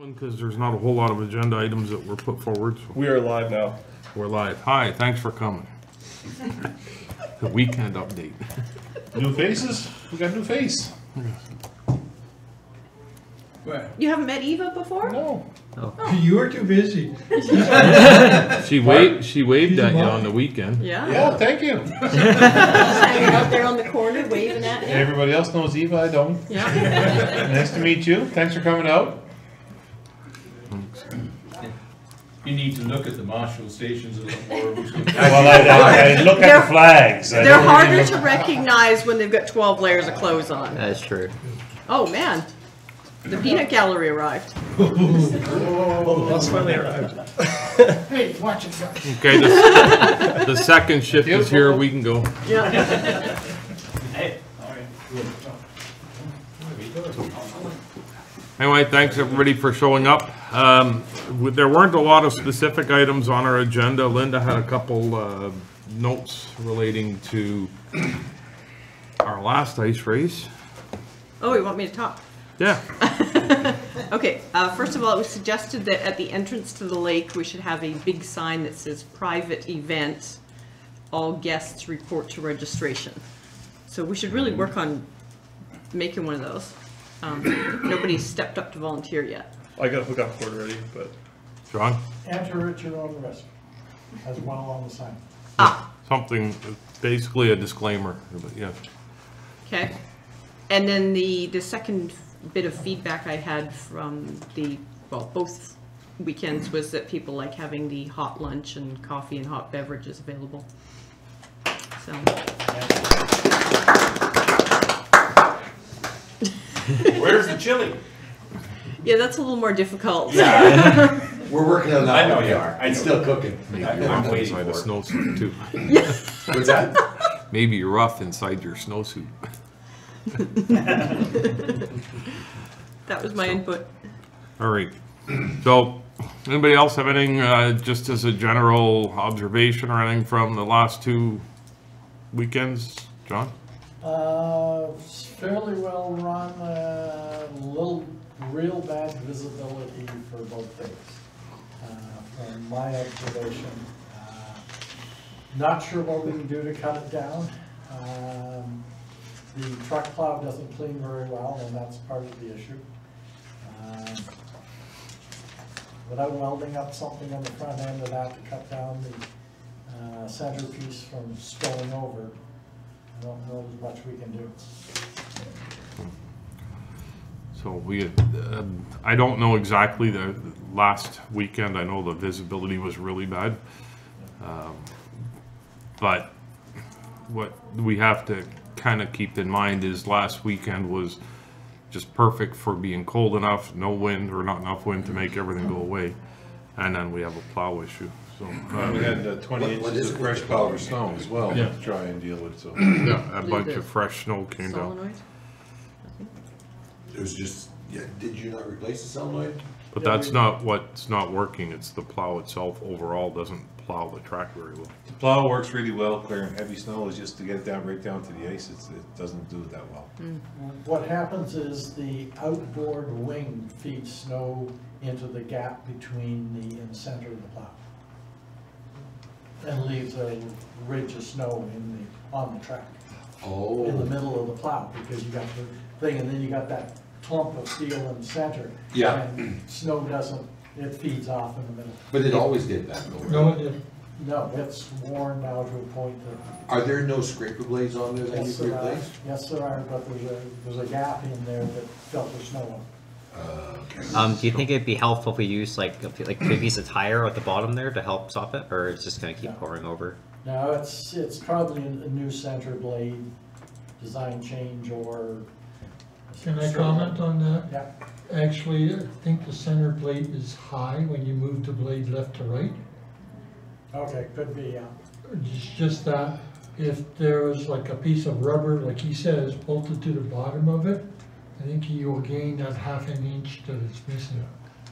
Because there's not a whole lot of agenda items that were put forward. So We are live now. we're live. Hi, thanks for coming. The weekend update. New faces? We got a new face. You haven't met Eva before? No. You were too busy. She waved at you on the weekend. Yeah. Yeah, thank you. Hanging out there on the corner waving at you. Everybody else knows Eva, I don't. Yeah. Nice to meet you. Thanks for coming out. You need to look at the Marshall stations a little more. Well, I look at the flags. They're harder to recognize when they've got 12 layers of clothes on. That's true. Oh man, the peanut gallery arrived. Well, the bus finally arrived. Hey, watch it, guys. Okay, the second shift is here. We can go. Yeah. Hey, all right. Anyway, thanks everybody for showing up. There weren't a lot of specific items on our agenda. Linda had a couple notes relating to our last ice race. Oh, you want me to talk? Yeah. Okay, first of all, it was suggested that at the entrance to the lake, we should have a big sign that says private event, all guests report to registration. So we should really work on making one of those. Nobody's stepped up to volunteer yet. I got a hookup for it already, but. John? Enter at your own risk, as well on the sign. Ah, Something, basically a disclaimer, but yeah. okay. And then the second bit of feedback I had from both weekends was that people like having the hot lunch and coffee and hot beverages available. So. Where's the chili? Yeah, that's a little more difficult. Yeah, we're working on that. I know one. you are. It's still cooking. Maybe I'm you're rough waiting inside a for it. snowsuit too. What's that? Maybe you're rough inside your snowsuit. That was my input. All right. So, anybody else have anything, just as a general observation or anything from the last two weekends? John? It's fairly well run, real bad visibility for both days, from my observation. Not sure what we can do to cut it down. The truck plow doesn't clean very well, and that's part of the issue. Without welding up something on the front end of that to cut down the centerpiece from spilling over, I don't know as much we can do. So I don't know exactly the last weekend. I know the visibility was really bad. But what we have to kind of keep in mind is last weekend was just perfect for being cold enough, no wind or not enough wind to make everything go away. And then we have a plow issue. So We had 20 inches of fresh powder snow as well Yeah. to try and deal with. So yeah, a bunch of fresh snow came down. Solenoid? It was just, yeah, did you not replace the solenoid? But that's not what's not working. It's the plow itself overall doesn't plow the track very well. the plow works really well clearing heavy snow. Is just to get it down right down to the ice. It doesn't do it that well. What happens is the outboard wing feeds snow into the gap between the center of the plow, and leaves a ridge of snow on the track, Oh. in the middle of the plow, because you got the thing, and then you got that clump of steel in the center. Yeah. And snow doesn't, it feeds off in the middle. But it always did that though, right? No, it didn't. No, it's worn now to a point that. Are there no scraper blades on there that you Yes, can there are. replace? Yes, there are, but there's a gap in there that filters snow on. Okay. Do you think it'd be helpful if we use like a piece of tire at the bottom there to help stop it, or it's just gonna keep pouring over? No, it's probably a new center blade design change or. Can I comment on that? Yeah. Actually, I think the center blade is high when you move the blade left to right. Okay, could be, yeah. It's just that if there was like a piece of rubber, like he says, bolted to the bottom of it, I think you will gain that half an inch that it's missing.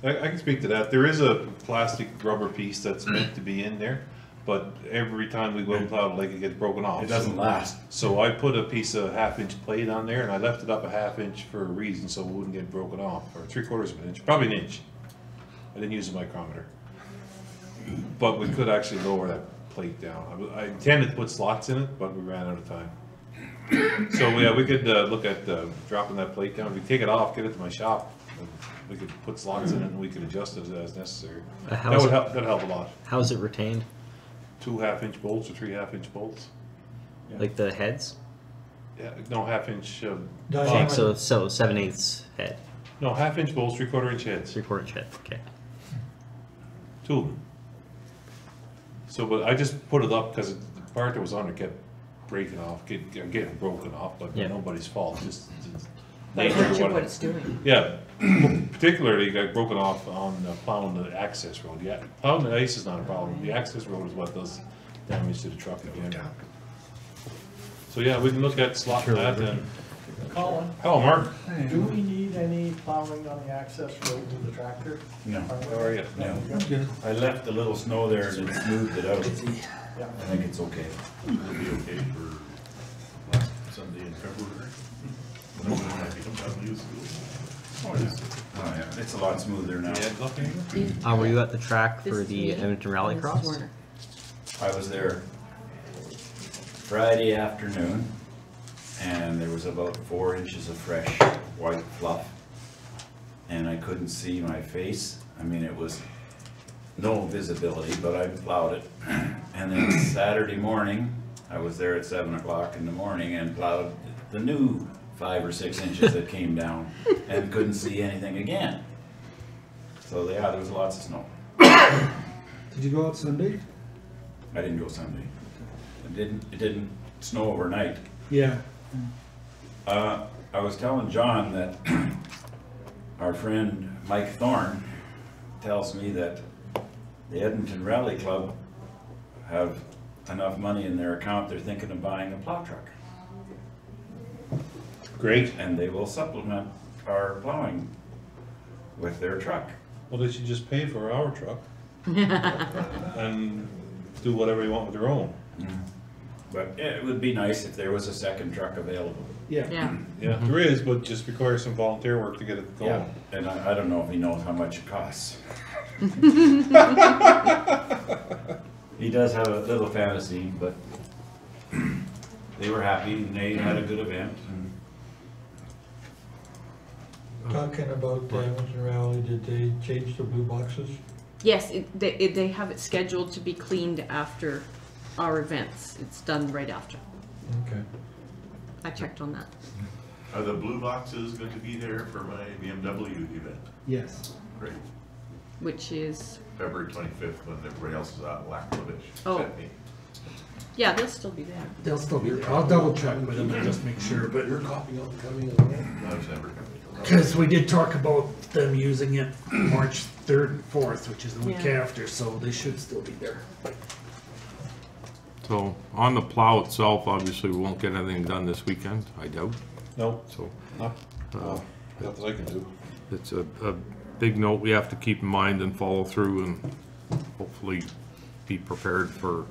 I can speak to that. There is a plastic rubber piece that's meant to be in there. but every time we go and plow the lake, it gets broken off. It doesn't last. So I put a piece of 1/2 inch plate on there, and I left it up a 1/2 inch for a reason, so it wouldn't get broken off, or 3/4 of an inch, probably an inch. I didn't use a micrometer. But we could actually lower that plate down. I intended to put slots in it, but we ran out of time. So yeah, we could look at dropping that plate down. We could take it off, get it to my shop, and we could put slots in it, and we could adjust it as necessary. That would help. That'd help a lot. How's it retained? 2 1/2 inch bolts or 3 1/2 inch bolts. Yeah. Like the heads? Yeah, no 1/2 inch. Diameter. So 7/8 head, No 1/2 inch bolts, 3/4 inch heads. 3/4 inch head. Okay. 2 of them. So, but I just put it up because the part that was on it kept breaking off, getting broken off, but Yeah. nobody's fault. Just By nature virtue of what what it- it's doing. Yeah, particularly it got broken off on plowing the access road. Yeah, plowing the ice is not a problem. The access road is what does damage to the truck again. So yeah, we can look at slotting that and. Colin, Hello, Mark. do we need any plowing on the access road with the tractor? No. How are you? No. I left a little snow there and it smoothed it out. Yeah. I think it's okay. It'll be okay for last Sunday in February. Whenever it might become time to use it. Oh, yeah, it's a lot smoother now. Yeah, nothing. Were you at the track for This is the me, Edmonton Rally and this is Cross? Warner. I was there Friday afternoon, and there was about 4 inches of fresh white fluff, and I couldn't see my face. I mean, it was no visibility, but I plowed it. And then Saturday morning, I was there at 7 o'clock in the morning and plowed the new 5 or 6 inches that came down, and couldn't see anything again. So yeah, there was lots of snow. Did you go out Sunday? I didn't go Sunday. It didn't snow overnight. Yeah. I was telling John that our friend Mike Thorne tells me that the Edmonton Rally Club have enough money in their account, they're thinking of buying a plow truck. Great. And they will supplement our plowing with their truck. Well, they should just pay for our truck. And do whatever you want with their own. But yeah, it would be nice if there was a second truck available. Yeah. Yeah. Yeah, there is, but just requires some volunteer work to get it going. Yeah, and I don't know if he knows how much it costs. He does have a little fantasy, but they were happy and they had a good event. Talking about the Edmonton Rally, did they change the blue boxes? Yes, they have it scheduled to be cleaned after our events. It's done right after. Okay. I checked on that. Are the blue boxes going to be there for my BMW event? Yes. Great. Which is, February 25th, when everybody else is out in Lacklovich. Oh. Sent me. yeah, they'll still be there. They'll still be there. I'll double check with them and just make sure, but Your copy of the coming of the man? I was never coming. because we did talk about them using it March 3rd and 4th, which is the week Yeah. after, so they should still be there. So on the plow itself, obviously we won't get anything done this weekend, I doubt. No, So not, not that I can do. it's a big note we have to keep in mind and follow through and hopefully be prepared for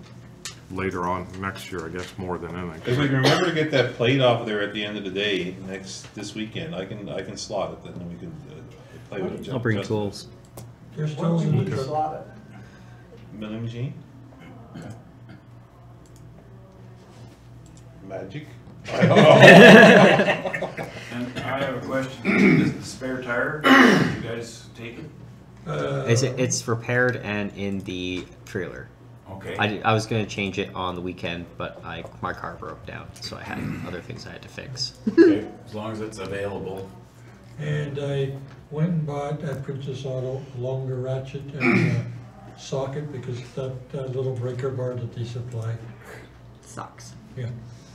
later on next year, I guess, more than If anything. we can remember to get that plate off of there at the end of the day, this weekend, I can slot it, and then we can play with it. I'll bring Just- tools. There's When tools we in need the to truck. slot it. Milling machine? Magic? I don't know. And I have a question, is the spare tire, did you guys take it? It's repaired and in the trailer. Okay. I was gonna change it on the weekend, but my car broke down, so I had other things I had to fix. Okay, as long as it's available. And I went and bought at Princess Auto a longer ratchet and a socket because that little breaker bar that they supply. Sucks. Yeah.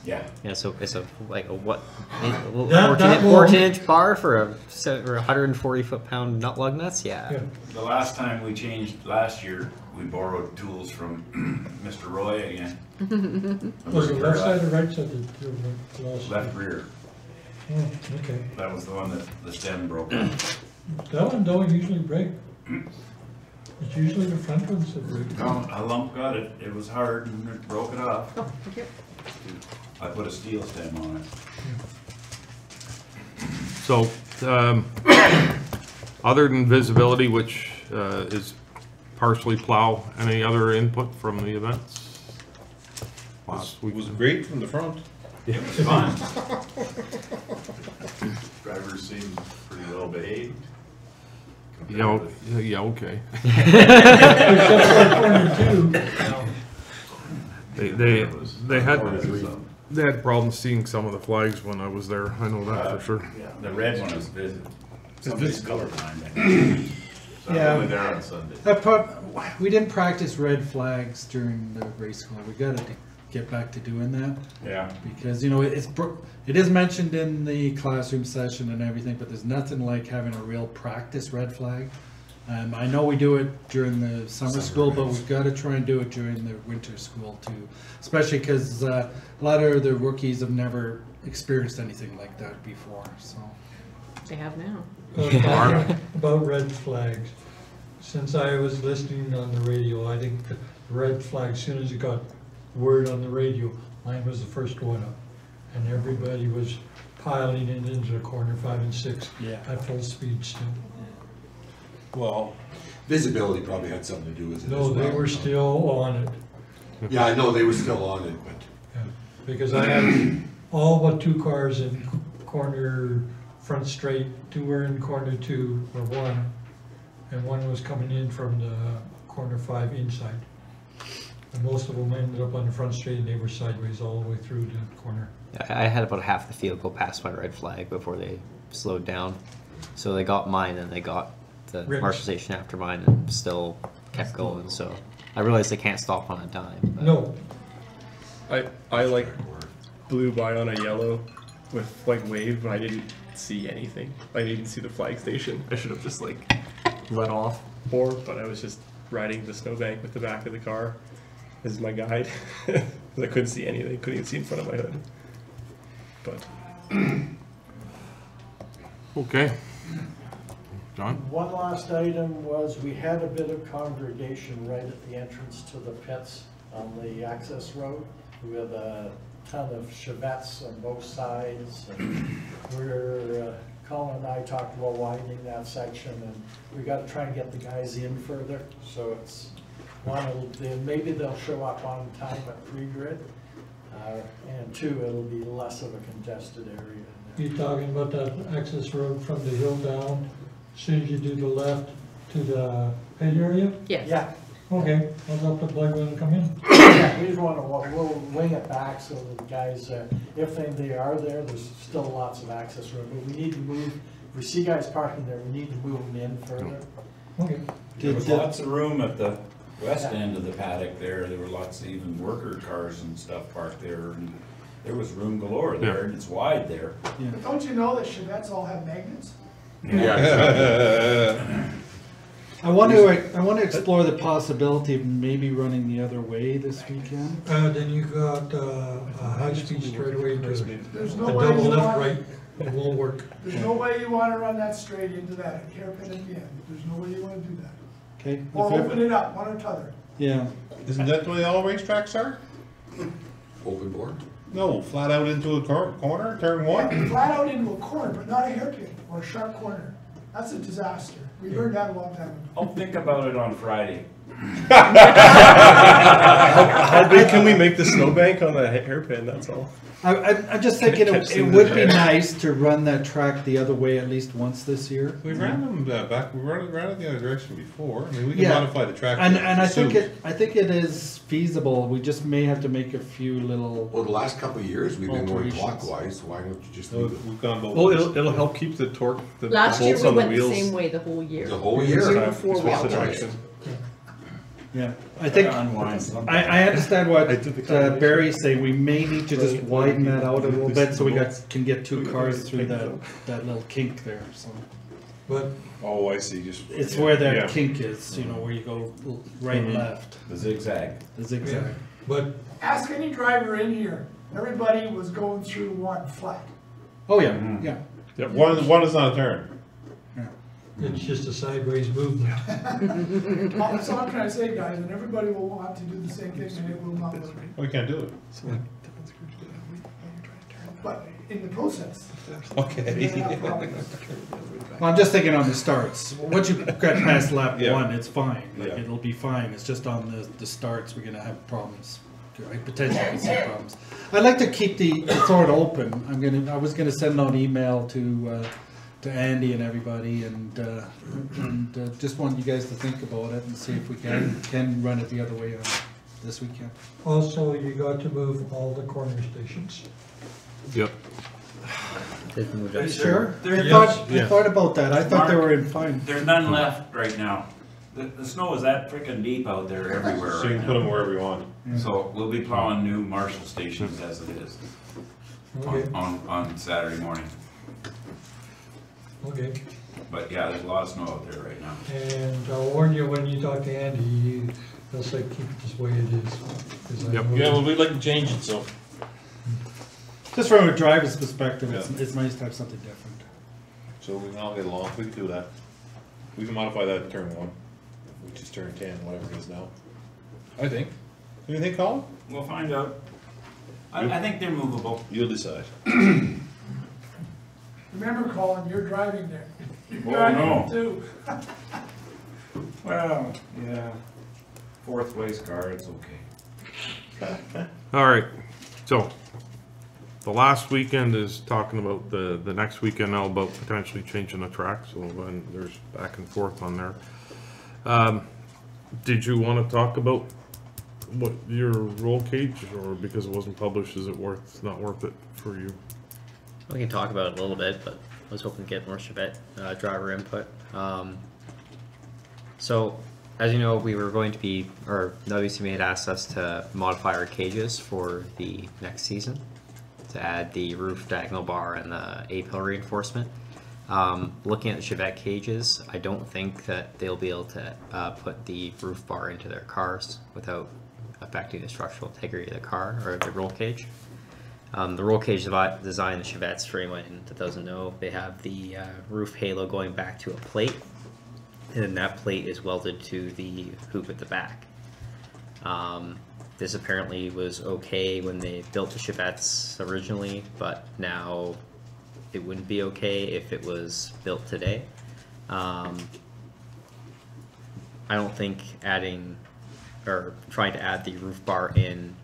Yeah. Yeah, so it's a what? That will- 14-inch bar for a 140 foot-pound nut lug nuts? Yeah. Yeah. The last time we changed, last year, we borrowed tools from Mr. Roy again. Was it left side or right side that you lost? Left rear. Oh, okay. That was the one that the stem broke off. That one don't usually break. It's usually the front ones that break. No, a lump got it. It was hard and it broke it off. Oh, thank you. I put a steel stem on it. So, other than visibility, which is partially plow, any other input from the events? It was great from the front. It was fun. Drivers seemed pretty well behaved. Yeah, yeah, okay. Except for corner two. They had problems seeing some of the flags when I was there, I know that for sure. The red one is visible. Somebody's colorblind. So Yeah. only there on Sunday. We didn't practice red flags during the race school. We gotta get back to doing that. Yeah. Because, you know, it is mentioned in the classroom session and everything, but there's nothing like having a real practice red flag. I know we do it during the summer school, but we've got to try and do it during the winter school too. Especially because a lot of the rookies have never experienced anything like that before, so. They have now. About red flags. Since I was listening on the radio, I think the red flag, as soon as it got word on the radio, mine was the first one up. And everybody was piling it into the corner 5 and 6 at full speed still. Well, Visibility probably had something to do with it as No, they well. were still on it. Yeah, I know they were still on it, but Yeah, because I had all but 2 cars in corner front straight, 2 were in corner 2, or 1, and 1 was coming in from the corner 5 inside. And most of them ended up on the front straight and they were sideways all the way through the corner. I had about half the field go past my red flag before they slowed down. So they got mine and they got the Rich. marshal station after mine and still kept going. So I realized they can't stop on a dime. But No, I like blew by on a yellow with like wave, but I didn't see anything. I didn't see the flag station. I should have just like let off more, but I was just riding the snowbank with the back of the car as my guide. I couldn't see anything, couldn't even see in front of my hood. But Okay. John? One last item was we had a bit of congregation right at the entrance to the pits on the access road with a ton of Chevettes on both sides. And Colin and I talked about widening that section, and we got to try and get the guys in further. So it's maybe they'll show up on time at pre-grid, and 2, it'll be less of a congested area. you're talking about that access road from the hill down, as soon as you do the left to the pit area? Yes. Yeah. Okay, I'll have to plug when I come in. Yeah, we just want to, we'll wing it back so that the guys, if they are there, there's still lots of access room. But we need to move, if we see guys parking there, we need to move them in further. Okay. There was lots of room at the west Yeah. end of the paddock there. There were lots of even worker cars and stuff parked there. And there was room galore there, and it's wide there. But don't you know that Chevettes all have magnets? I want to explore the possibility of maybe running the other way this weekend. Then you got a high-speed straightaway to There's a no way double you left want, right, it won't work. there's no way you want to run that straight into that hairpin at the end. There's no way you want to do that. Okay. Or open it up, one or t'other. Yeah. isn't that the way all racetracks are? open board. No, flat out into a corner, turn 1? Yeah, flat out into a corner, but not a hairpin or a sharp corner. That's a disaster. We learned that a long time ago. I'll think about it on Friday. how big can we make the snowbank on the hairpin? That's all. I'm just thinking it would be nice to run that track the other way at least once this year. We ran them back, we ran it the other direction before. I mean, we can Yeah. modify the track. And to I think suit. I think it is feasible. We just may have to make a few little. Well, the last couple of years, we've been going Alterations. clockwise, why don't you just leave it We've gone both Well, ways. it'll help keep the torque, the Last year bolts we on the went the wheels. same way the whole year. the whole This year? time, before switch we the switched. direction. Yeah, I think Unwind something. I understand what I did the combination. Barry's saying. We may need to just Right. widen that out a little bit so we Bolts. can get 2 cars through Right. that little kink there. So But Oh, I see, just. it's yeah, where that yeah. kink is, you know, where you go right and left, The zigzag. the zigzag. but Ask any driver in here. Everybody was going through 1 flat. Oh yeah, Mhm. yeah. One is not a turn. It's just a sideways movement. That's all I'm trying to say, guys, and everybody will want to do the same thing, and it will not work. We can't do it. But in the process. Okay. Well, I'm just thinking on the starts. Once you get past lap Yeah. 1, it's fine. Like, Yeah. it'll be fine. It's just on the starts we're gonna have problems. I potentially could see problems. I'd like to keep the throw it open. I was gonna send out an email to Andy and everybody, and just want you guys to think about it and see if we can run it the other way on this weekend. Also, you got to move all the corner stations. Yep. They've moved Are you up. sure? Yes. I thought about that. I thought they were in fine. There's none left right now. The snow is that freaking deep out there everywhere So you right can put them now. wherever you want. So we'll be plowing new Marshall stations as it is Okay, on Saturday morning. okay. But yeah, there's a lot of snow out there right now. And I'll warn you, when you talk to Andy, he'll say keep it this way it is. 'Cause I Yep. know Yeah, well, we'd like to change it, so. Just from a driver's perspective, it's nice to have something different. So we can all get along, we can do that. We can modify that in turn 1, which is turn 10, whatever it is now. I think. Do you think, Colin? We'll find out. I think they're movable. You'll decide. Remember, Colin, you're driving there. You're Oh, driving no. too. Well, yeah. 4th place car, it's okay. All right, so the last weekend is talking about the next weekend now about potentially changing the track, so there's back and forth on there. Did you want to talk about what your roll cage, or because it wasn't published, is it not worth it for you? We can talk about it a little bit, but I was hoping to get more Chevette driver input. So, as you know, we were going to be, or WCMA had asked us to modify our cages for the next season to add the roof diagonal bar and the A-pill reinforcement. Looking at the Chevette cages, I don't think that they'll be able to put the roof bar into their cars without affecting the structural integrity of the car or the roll cage. The roll cage design, the Chevette's, for anyone that doesn't know, they have the roof halo going back to a plate, and then that plate is welded to the hoop at the back. This apparently was okay when they built the Chevettes originally, but now it wouldn't be okay if it was built today. I don't think adding or trying to add the roof bar in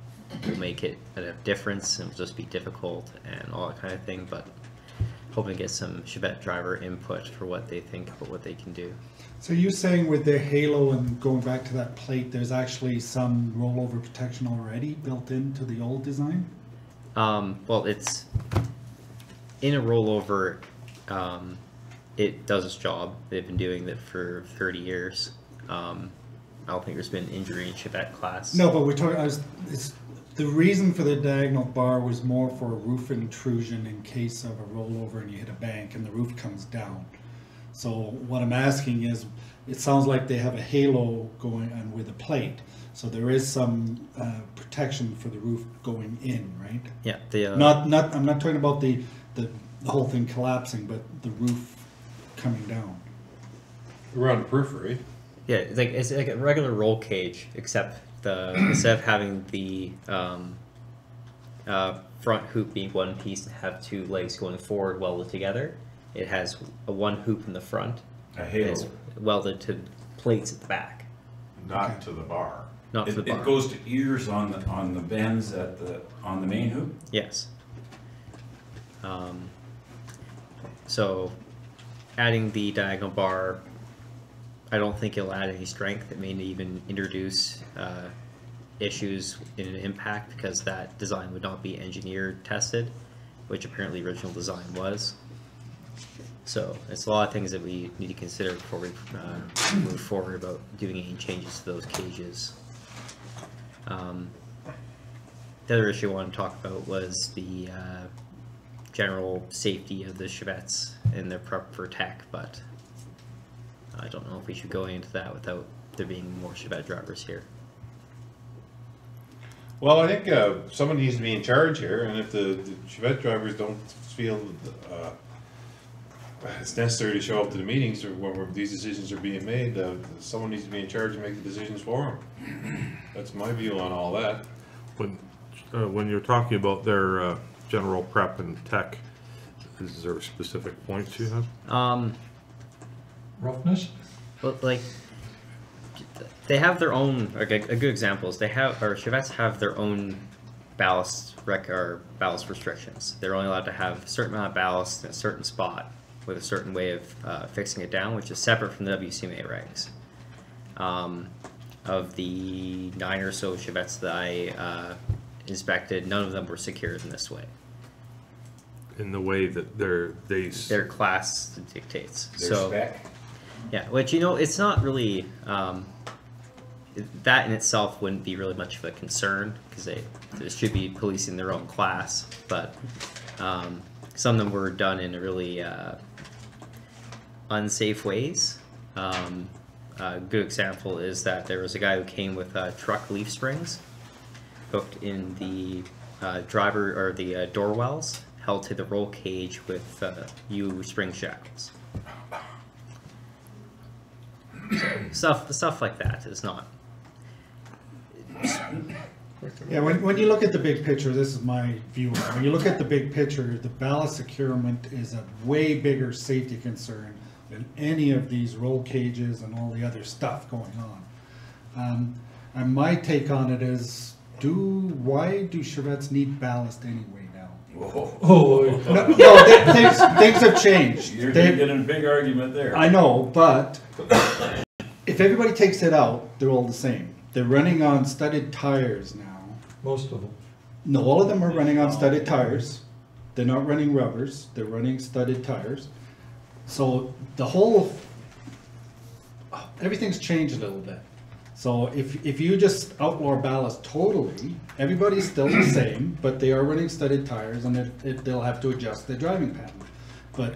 will make it a difference. It'll just be difficult and all that kind of thing, but hoping to get some Chevette driver input for what they think about what they can do. So you're saying with the halo and going back to that plate, there's actually some rollover protection already built into the old design? Well, it's in a rollover. It does its job. They've been doing it for 30 years. I don't think there's been injury in Chevette class. No, but we're talking, the reason for the diagonal bar was more for a roof intrusion in case of a rollover and you hit a bank and the roof comes down. So what I'm asking is, it sounds like they have a halo going on with a plate. So there is some protection for the roof going in, right? Yeah. I'm not talking about the whole thing collapsing, but the roof coming down. Around the periphery. Yeah, it's like a regular roll cage, except instead of having the front hoop being one piece and have two legs going forward welded together, it has one hoop in the front. A halo. It's welded to plates at the back. Not to the bar. Not to the bar. It goes to ears on the bends on the main hoop. Yes. So, adding the diagonal bar, I don't think it'll add any strength. It may even introduce issues in an impact because that design would not be engineered tested, which apparently the original design was. So it's a lot of things that we need to consider before we move forward about doing any changes to those cages. The other issue I wanted to talk about was the general safety of the Chevettes and their prep for tech, but I don't know if we should go into that without there being more Chevette drivers here. Well, I think someone needs to be in charge here, and if the Chevette drivers don't feel it's necessary to show up to the meetings or when these decisions are being made. Someone needs to be in charge and make the decisions for them. That's my view on all that. When you're talking about their general prep and tech, is there a specific point you have? Roughness? But like, they have their own. Like a good example is Chevettes have their own ballast ballast restrictions. They're only allowed to have a certain amount of ballast in a certain spot with a certain way of fixing it down, which is separate from the WCMA regs. Of the 9 or so Chevettes that I inspected, none of them were secured in this way. In the way that their class dictates. Their spec? Yeah, which, you know, it's not really, that in itself wouldn't be really much of a concern, because they should be policing their own class, but some of them were done in really unsafe ways. A good example is that there was a guy who came with truck leaf springs hooked in the driver or the door wells, held to the roll cage with U spring shackles. So stuff like that is not. Yeah, when you look at the big picture, this is my view. When you look at the big picture, the ballast securement is a way bigger safety concern than any of these roll cages and all the other stuff going on. And my take on it is, why do Chevettes need ballast anyway now? Whoa. No, things have changed. You're getting a big argument there. I know, but if everybody takes it out, they're all the same. They're running on studded tires now. Most of them. No, all of them are running on studded tires. They're not running rubbers. They're running studded tires. So the whole, everything's changed a little bit. So if you just outlaw ballast totally, everybody's still the same, but they are running studded tires, and they'll have to adjust their driving pattern. But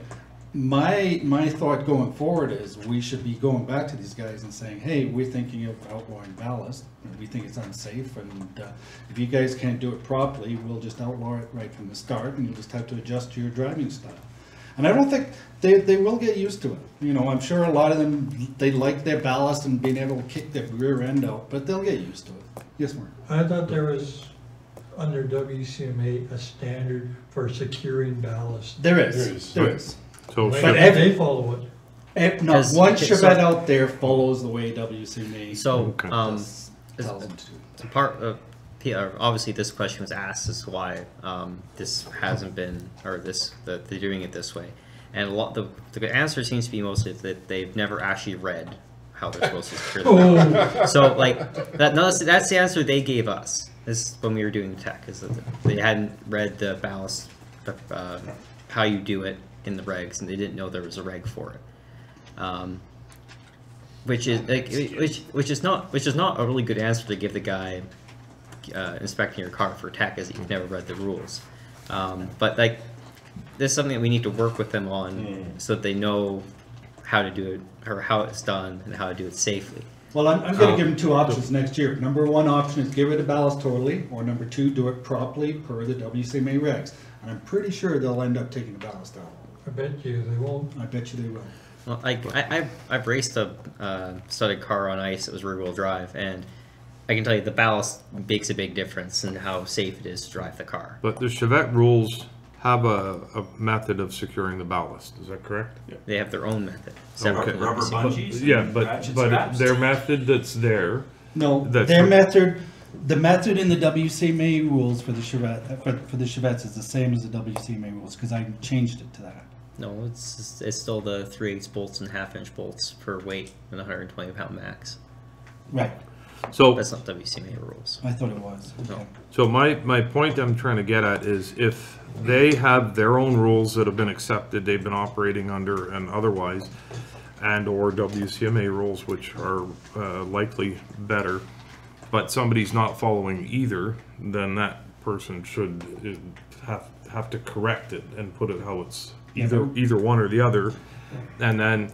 my thought going forward is we should be going back to these guys and saying, hey, we're thinking of outlawing ballast, and we think it's unsafe, and if you guys can't do it properly, we'll just outlaw it right from the start, and you'll just have to adjust to your driving style. And I don't think they will get used to it. You know, I'm sure a lot of them, they like their ballast and being able to kick their rear end out, but they'll get used to it. Yes, Mark? I thought there was, under WCMA, a standard for securing ballast. There is. There is. So But they follow it. No, one Chevette out there follows the way WCMA tells them to. Part of obviously this question was asked as to why this hasn't been, or they're doing it this way, and the answer seems to be mostly that they've never actually read how they're supposed to secure the So like that's the answer they gave us when we were doing the tech, is that they hadn't read the ballast, how you do it in the regs, and they didn't know there was a reg for it. Which is like which is not a really good answer to give the guy inspecting your car for tech, is that you've never read the rules. But like, this is something that we need to work with them on, so that they know how to do it, or how it's done, and how to do it safely. Well, I'm going to give them two options next year. Number one option is get rid of ballast totally, or number two, do it properly per the WCMA regs. And I'm pretty sure they'll end up taking the ballast out. I bet you they won't. I bet you they will. Well, I've raced a studded car on ice that was rear-wheel drive, and I can tell you the ballast makes a big difference in how safe it is to drive the car. But the Chevette rules have a method of securing the ballast, is that correct? Yeah. They have their own method. Okay. Rubber bungees? Yeah, but their method that's there. No, their method, the method in the WCMA rules for the Chevette, for the Chevettes is the same as the WCMA rules, because I changed it to that. No, it's still the 3/8 bolts and 1/2-inch bolts per weight and 120-pound max. Right. So that's not WCMA rules. I thought it was. Okay. No. So my point I'm trying to get at is, if they have their own rules that have been accepted, they've been operating under and otherwise, and or WCMA rules, which are likely better, but somebody's not following either, then that person should have to correct it and put it how it's either one or the other. And then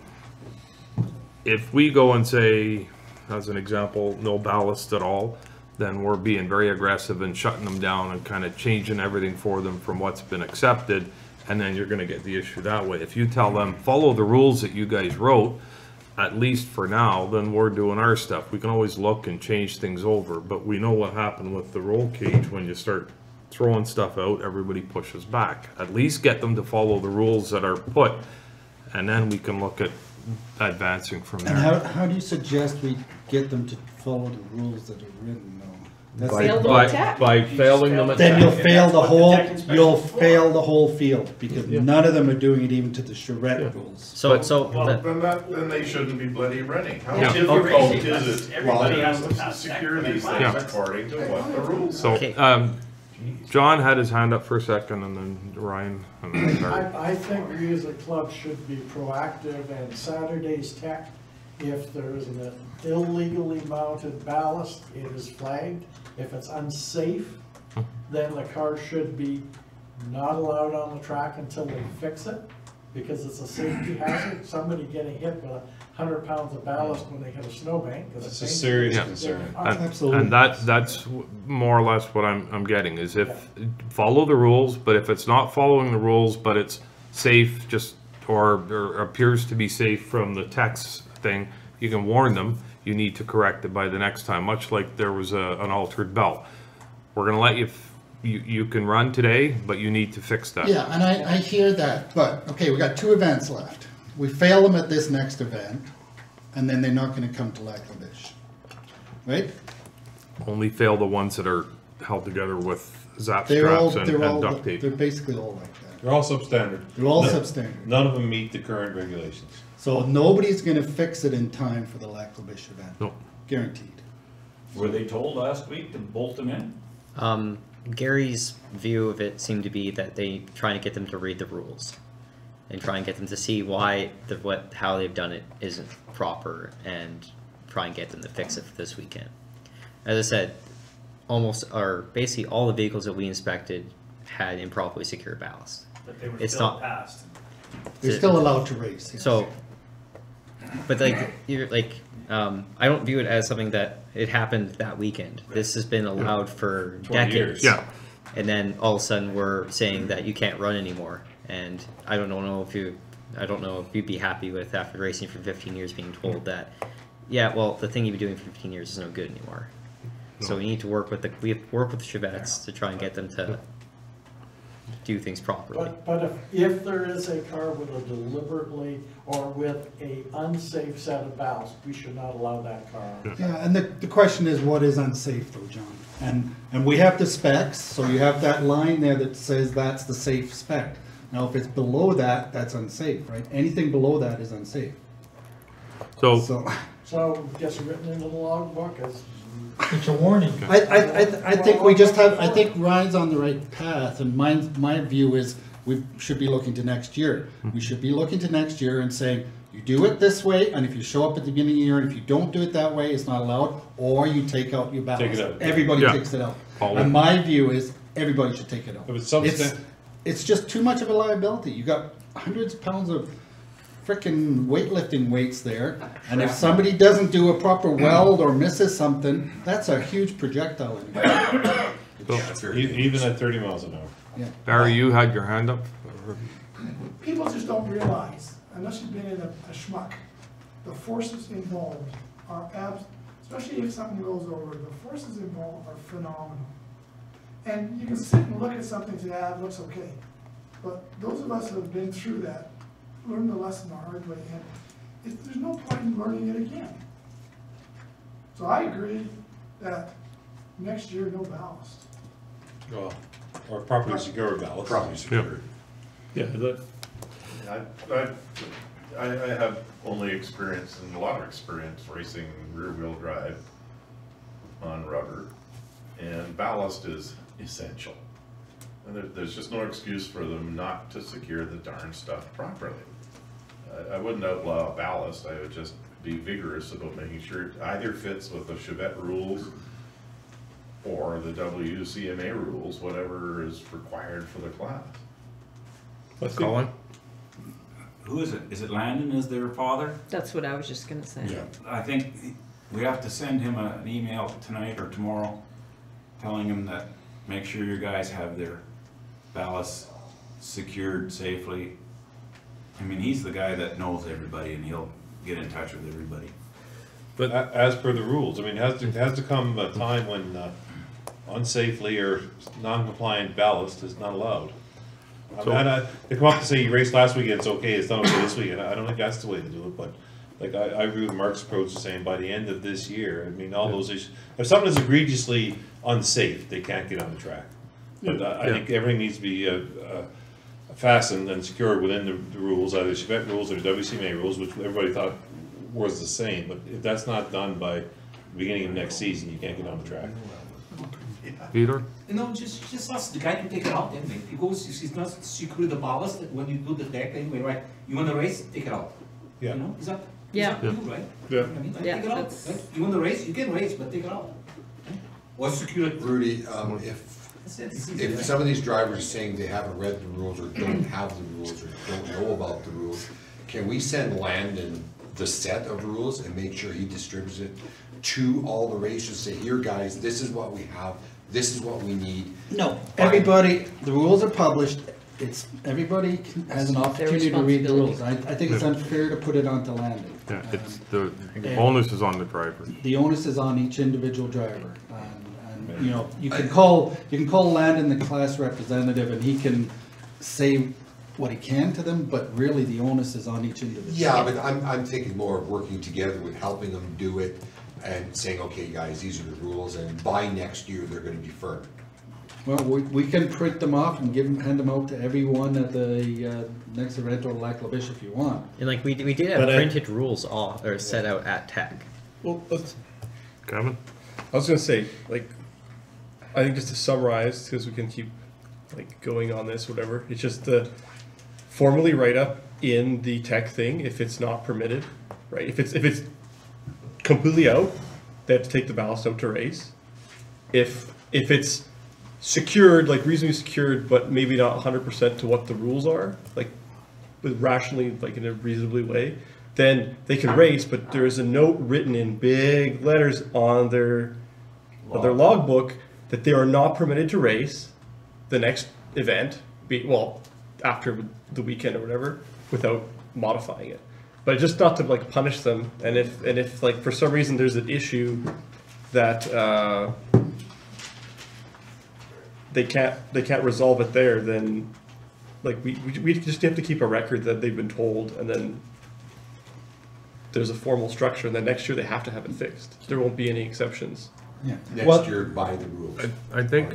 if we go and say, as an example, no ballast at all, then we're being very aggressive and shutting them down and kind of changing everything for them from what's been accepted. and then you're gonna get the issue that way. If you tell them, follow the rules that you guys wrote, at least for now, then we're doing our stuff. We can always look and change things over, but we know what happened with the roll cage. When you start throwing stuff out, everybody pushes back. At least get them to follow the rules that are put, and then we can look at advancing from And there. how do you suggest we get them to follow the rules that are written though? That's Fail the- them attack. By failing them Then you'll attack. fail the That's what whole, the tech inspection you'll is for. fail the whole field, because none of them are doing it even to the charrette rules. So, so, Well, the- then they shouldn't be bloody running. How Yeah. difficult Okay. is it Everybody has to to pass secure that. these Yeah. things according to what the rules So, Okay. John had his hand up for a second, and then Ryan, and then Barry. I think we as a club should be proactive, and Saturday's tech, if there is an illegally mounted ballast, it is flagged. If it's unsafe, then the car should be not allowed on the track until they fix it, because it's a safety hazard. Somebody getting hit with 100 pounds of ballast when they hit a snowbank. 'cause It's a it's serious Yeah. concern. Absolutely. And that's more or less what I'm getting, is if, follow the rules, but if it's not following the rules, but it's safe, just, or appears to be safe from the text thing, you can warn them, you need to correct it by the next time, much like there was an altered belt. We're gonna let you can run today, but you need to fix that. Yeah, and I hear that, but, okay, we got 2 events left. We fail them at this next event, and then they're not gonna come to Laklavish, right? Only fail the ones that are held together with zap They're all, straps and they're all, duct tape. they're basically all like that. They're all substandard. They're all No- substandard. None of them meet the current regulations. So nobody's gonna fix it in time for the Laklavish event, No. guaranteed. Were they told last week to bolt them in? Gary's view of it seemed to be that they trying to get them to read the rules and try and get them to see why how they've done it isn't proper, and try and get them to fix it for this weekend. As I said, basically all the vehicles that we inspected had improperly secured ballast. But they were It's still not- passed. They're still allowed to race. yes. So, but I don't view it as something that it happened that weekend. This has been allowed for 20 years. decades. Yeah. And then all of a sudden we're saying that you can't run anymore. And I don't know if you'd be happy with, after racing for 15 years, being told that, yeah, well, the thing you've been doing for 15 years is no good anymore. So we need to work with the Chevettes to try and get them to do things properly. But if there is a car with a deliberately or with a unsafe set of ballast, we should not allow that car on. Yeah, and the question is, what is unsafe though, John? And we have the specs, so you have that line there that says that's the safe spec. Now, if it's below that, that's unsafe, right? Anything below that is unsafe. So, So gets written into the logbook as. It's a warning. I think we just have, I think Ryan's on the right path, and my view is we should be looking to next year. We should be looking to next year and saying, you do it this way, and if you show up at the beginning of the year, and if you don't do it that way, it's not allowed, or you take out your ballast. Take it out. Everybody Yeah. takes it out. Follow. And my view is, everybody should take it out. If it's substan- It's just too much of a liability. You got hundreds of pounds of frickin' weightlifting weights there, and if somebody doesn't do a proper weld or misses something, that's a huge projectile in here. Yeah, it's very Even at 30 miles an hour. Yeah. Barry, you had your hand up? People just don't realize, unless you've been in a schmuck, the forces involved are especially if something goes over, the forces involved are phenomenal. And you can sit and look at something and say, it looks okay. But those of us who have been through that, learn the lesson the hard way, and there's no point in learning it again. So I agree that next year, no ballast. Well, or properly secure ballast. Properly secured. Yeah, I have only experience and a lot of experience racing rear-wheel drive on rubber, and ballast is essential. And there's just no excuse for them not to secure the darn stuff properly. I wouldn't outlaw ballast, I would just be vigorous about making sure it either fits with the Chevette rules or the WCMA rules, whatever is required for the class. Colin? Who is it? Is it Landon is their father? That's what I was just gonna say. Yeah. I think we have to send him an email tonight or tomorrow telling him that make sure your guys have their ballast secured safely. I mean, he's the guy that knows everybody and he'll get in touch with everybody. But as per the rules, I mean, has to come a time when unsafely or non-compliant ballast is not allowed. I mean, they come up to say you raced last weekend, it's okay, it's not okay this weekend. I don't think that's the way to do it, but like I agree with Mark's approach of saying by the end of this year, I mean, all those issues, if something is egregiously unsafe, they can't get on the track. But I think everything needs to be fastened and secured within the rules, either Chevette rules or WCMA rules, which everybody thought was the same. But if that's not done by the beginning of next season, you can't get on the track. Peter? No, just ask the guy to take it out anyway. Because he's not secure the ballast when you do the deck anyway, right? You want to race, take it out. Yeah. You know, is that Yeah. you, right? Yeah. I mean, like, Yeah, take it out. that's- Right? You want to race, you can race, but take it out. Or secure it. Rudy, That's easy, if right? some of these drivers are saying they haven't read the rules or don't have the rules or don't know about the rules, can we send Landon the set of rules and make sure he distributes it to all the racers? Say, here guys, this is what we have, this is what we need. No, everybody, the rules are published, it's, everybody has an opportunity to read the rules. I think it's unfair to put it onto Landon. Yeah, it's the onus is on the driver. The onus is on each individual driver. And, you know, you can call Landon the class representative and he can say what he can to them, but really the onus is on each individual. Yeah, but I'm thinking more of working together with helping them do it and saying, okay, guys, these are the rules, and by next year, they're gonna be firm. Well, we can print them off and hand them out to everyone at the next event or Lac La Biche if you want. And like we did have printed rules off or set out at Tech. Well, Kevin? I was gonna say, like, I think just to summarize, because we can keep like going on this, whatever. It's just the formally write up in the Tech thing if it's not permitted, right? If it's completely out, they have to take the ballast out to race. If it's secured, like reasonably secured, but maybe not 100% to what the rules are, like rationally, like in a reasonably way, then they can race, but there is a note written in big letters on their logbook that they are not permitted to race the next event, after the weekend or whatever, without modifying it. But just not to like punish them, and if like for some reason there's an issue that they can't resolve it there, then like we just have to keep a record that they've been told, and then there's a formal structure, and then next year they have to have it fixed. There won't be any exceptions. Yeah. Next year, by the rules. I think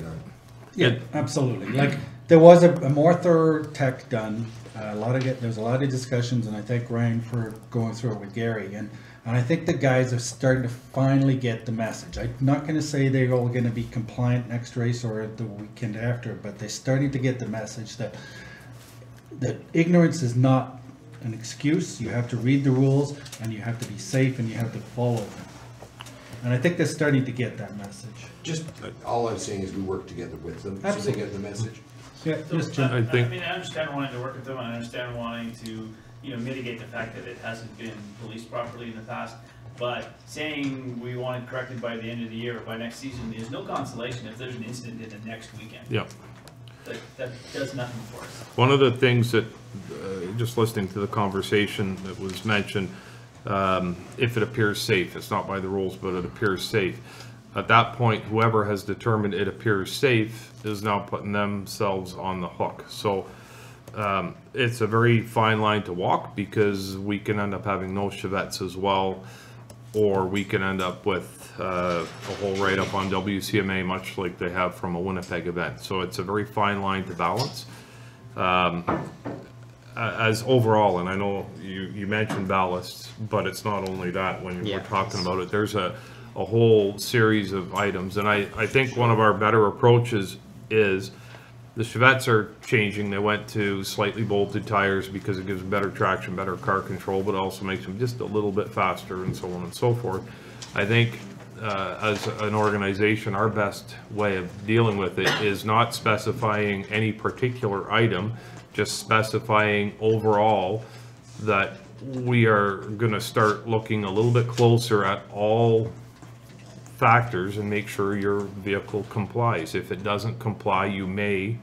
Yeah, absolutely. Like, there was a more thorough Tech done. There was a lot of discussions, and I thank Ryan for going through it with Gary. And I think the guys are starting to finally get the message. I'm not going to say they're all going to be compliant next race or the weekend after, but they're starting to get the message that ignorance is not an excuse. You have to read the rules, and you have to be safe, and you have to follow them. And I think they're starting to get that message. Just, all I'm saying is we work together with them, so they get the message. Yeah, just Jim. I think- I mean, I understand wanting to work with them, and I understand wanting to, mitigate the fact that it hasn't been policed properly in the past. But saying we want it corrected by the end of the year or by next season is no consolation if there's an incident in the next weekend. Yeah. That does nothing for us. One of the things that, just listening to the conversation that was mentioned, if it appears safe, it's not by the rules, but it appears safe. At that point, whoever has determined it appears safe is now putting themselves on the hook. So it's a very fine line to walk, because we can end up having no Chevettes as well, or we can end up with a whole write-up on WCMA, much like they have from a Winnipeg event. So it's a very fine line to balance. As overall, and I know you mentioned ballasts, but it's not only that when we're talking about it. There's a whole series of items, and I think one of our better approaches is the Chevettes are changing. They went to slightly bolted tires because it gives them better traction, better car control, but also makes them just a little bit faster, and so on and so forth. I think as an organization, our best way of dealing with it is not specifying any particular item, just specifying overall that we are going to start looking a little bit closer at all factors and make sure your vehicle complies. If it doesn't comply, you may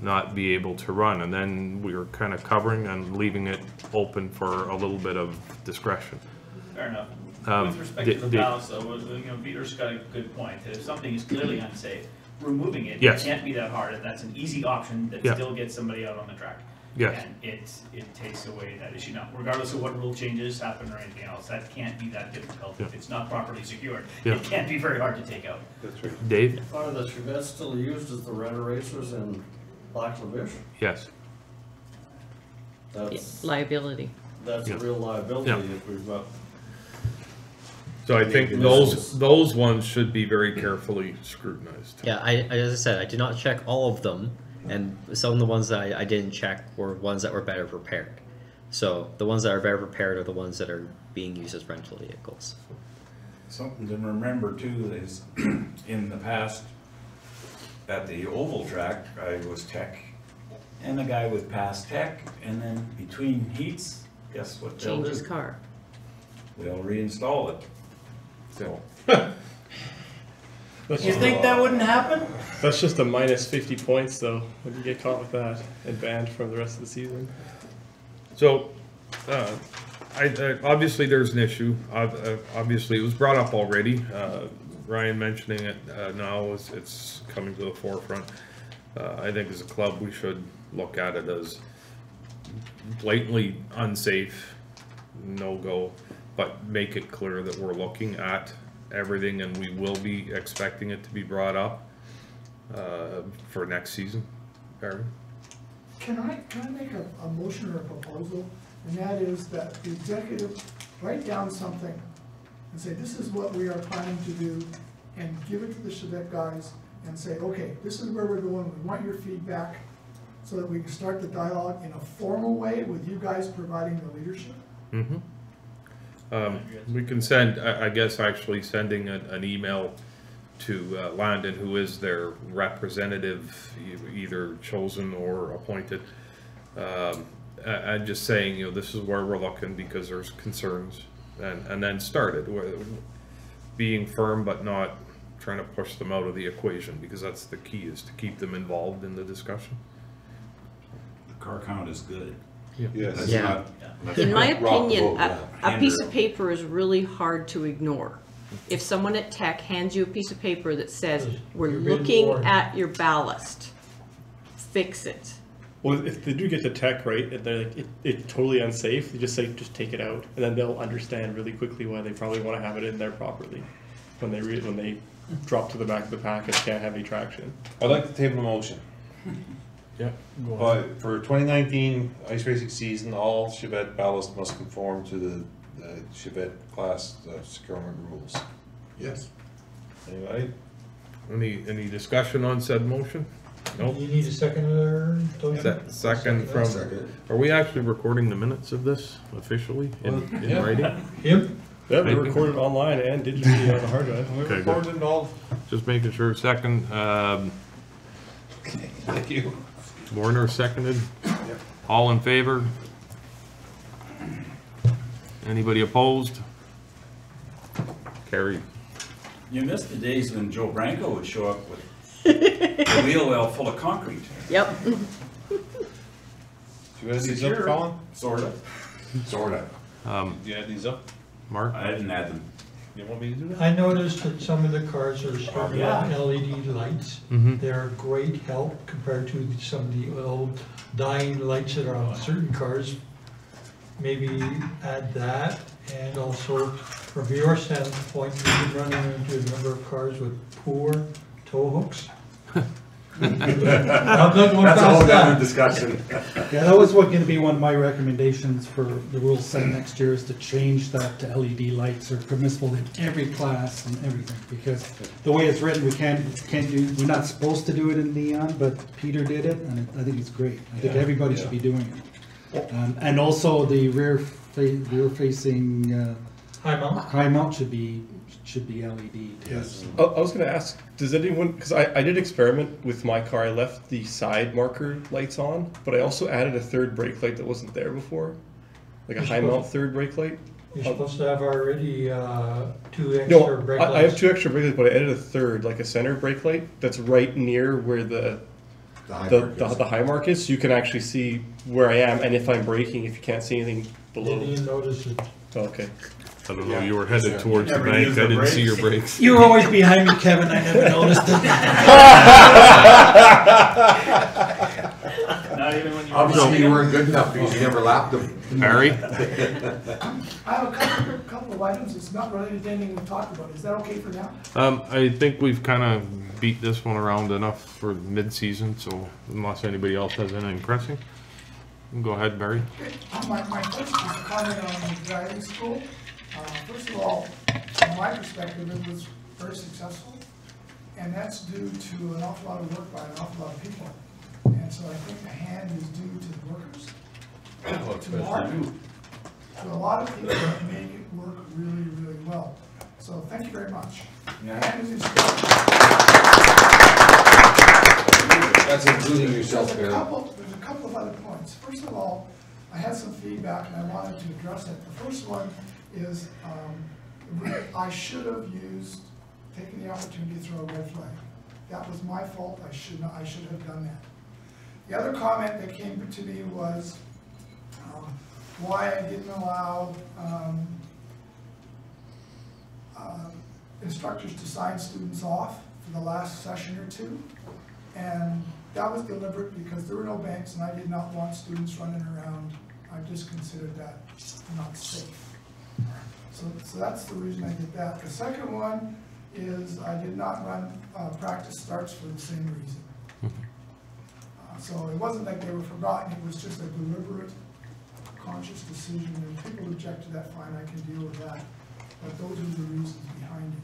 not be able to run. And then we were kind of covering and leaving it open for a little bit of discretion. Fair enough. Um, With respect to the balance, though, Peter's got a good point, that if something is clearly unsafe, removing it Yes. can't be that hard, and that's an easy option that Yeah. still gets somebody out on the track. Yes. And it takes away that issue. Now, regardless of what rule changes happen or anything else, that can't be that difficult. If Yeah. it's not properly secured, Yeah. it can't be very hard to take out. That's right. Dave? Are the Chevettes still used as the red erasers in Black Lavish? Yes. That's, Liability. that's Yeah. a real liability Yeah. if we've got. So I think those ones should be very carefully scrutinized. Yeah, as I said, I did not check all of them, and some of the ones that I didn't check were ones that were better prepared. So the ones that are better prepared are the ones that are being used as rental vehicles. Something to remember too is in the past at the oval track, I was tech and the guy was past tech, and then between heats, guess what they'll Change do? his car. They'll reinstall it. So You think that wouldn't happen? That's just a minus 50 points, though, when you get caught with that and banned for the rest of the season. So, obviously there's an issue. Obviously it was brought up already. Ryan mentioning it now, it's coming to the forefront. I think as a club we should look at it as blatantly unsafe, no-go, but make it clear that we're looking at everything and we will be expecting it to be brought up for next season. Barry? Can I make a motion or a proposal? And that is that the executive write down something and say, this is what we are planning to do, and give it to the Chevette guys and say, okay, this is where we're going, we want your feedback, so that we can start the dialogue in a formal way with you guys providing the leadership. Mm-hmm. We can send, I guess actually sending an email to Landon, who is their representative, either chosen or appointed, and just saying, you know, this is where we're looking because there's concerns, and then started being firm but not trying to push them out of the equation, because that's the key, is to keep them involved in the discussion. The car count is good. Yes. That's Yeah. not- that's In my not rock the opinion, boat, a piece Hinder. of paper is really hard to ignore. If someone at tech hands you a piece of paper that says, we're You've been looking warned. at your ballast, fix it. Well, if they do get the tech right, and they're like, it's totally unsafe, they just say, just take it out. And then they'll understand really quickly why they probably want to have it in there properly. When they drop to the back of the package, can't have any traction. I'd like to table a motion. Yeah. But for 2019 ice racing season, all Chevette ballast must conform to the Chevette class securement rules. Yes. Anybody? Any discussion on said motion? No. You need a seconder? Second from, Second. are we actually recording the minutes of this officially in Yeah. writing? Him? Yeah, they Thank you. recorded online and digitally on the hard drive. We Okay, recorded it all. Just making sure. Second, Thank you. Warner seconded. All in favor? Anybody opposed? Carried. You missed the days when Joe Branco would show up with a wheel well full of concrete. Yep. Do you add these up, Secure. Colin? Sorta. Sorta. Do you add these up? Mark? I didn't add them. You want me to do that? I noticed that some of the cars are starting on LED lights. Mhm. They're a great help compared to some of the old dying lights that are on certain cars. Maybe add that, and also from your standpoint, you've been running into a number of cars with poor tow hooks. I'm not going That's a past whole that. other discussion. Yeah, that was what gonna be one of my recommendations for the rules set next year, is to change that to LED lights are permissible in every class and everything, because the way it's written, we can't do, we're not supposed to do it in neon, but Peter did it, and I think it's great. I think everybody should be doing it. And also the rear facing, high mount should be LED. Yes. I was going to ask, does anyone, because I did experiment with my car, I left the side marker lights on, but I also added a third brake light that wasn't there before, like a high mount third brake light. You're supposed to have already 2 extra No, brake I have lights. 2 extra brake lights, but I added a third, like a center brake light that's right near where the the high mark is, so you can actually see where I am and if I'm braking, if you can't see anything below. You didn't notice it. Okay. I don't know, you were headed towards the bank, I didn't see your brakes. You were always behind me, Kevin, I never noticed it. Not even when you. Obviously, you weren't good enough because you never lapped them. Barry? I have a couple of items, it's not related to anything we talked about, is that okay for now? I think we've kind of beat this one around enough for mid-season, so unless anybody else has anything pressing, go ahead, Barry. Okay. My first is a comment on the driving school. First of all, from my perspective, it was very successful, and that's due to an awful lot of work by an awful lot of people. And so I think the hand is due to the workers, to Mark, to a lot of people that make it work really, really well. So thank you very much. Hand is in That's including yourself, Barry. There's a couple of other points. First of all, I had some feedback and I wanted to address it. The first one is I should have taken the opportunity to throw a red flag. That was my fault. I should have done that. The other comment that came to me was why I didn't allow instructors to sign students off for the last session or two. And that was deliberate because there were no banks and I did not want students running around. I just considered that not safe. So that's the reason I did that. The second one is I did not run practice starts for the same reason. So it wasn't like they were forgotten, it was just a deliberate, conscious decision. And if people object to that, fine, I can deal with that. But those are the reasons behind it.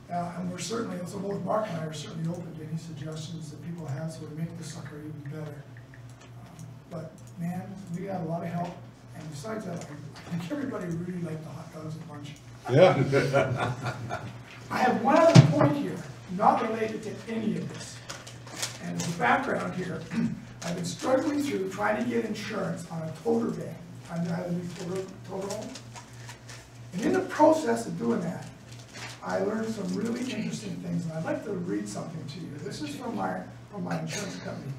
And we're certainly, so both Mark and I are certainly open to any suggestions that people have so we make the sucker even better. But man, we got a lot of help. And besides that, I think everybody really liked the hot dogs at lunch. Yeah. I have one other point here, not related to any of this. And as a background here, I've been struggling through trying to get insurance on a toter van. I know how to use toter home. And in the process of doing that, I learned some really interesting things, and I'd like to read something to you. This is from my insurance company.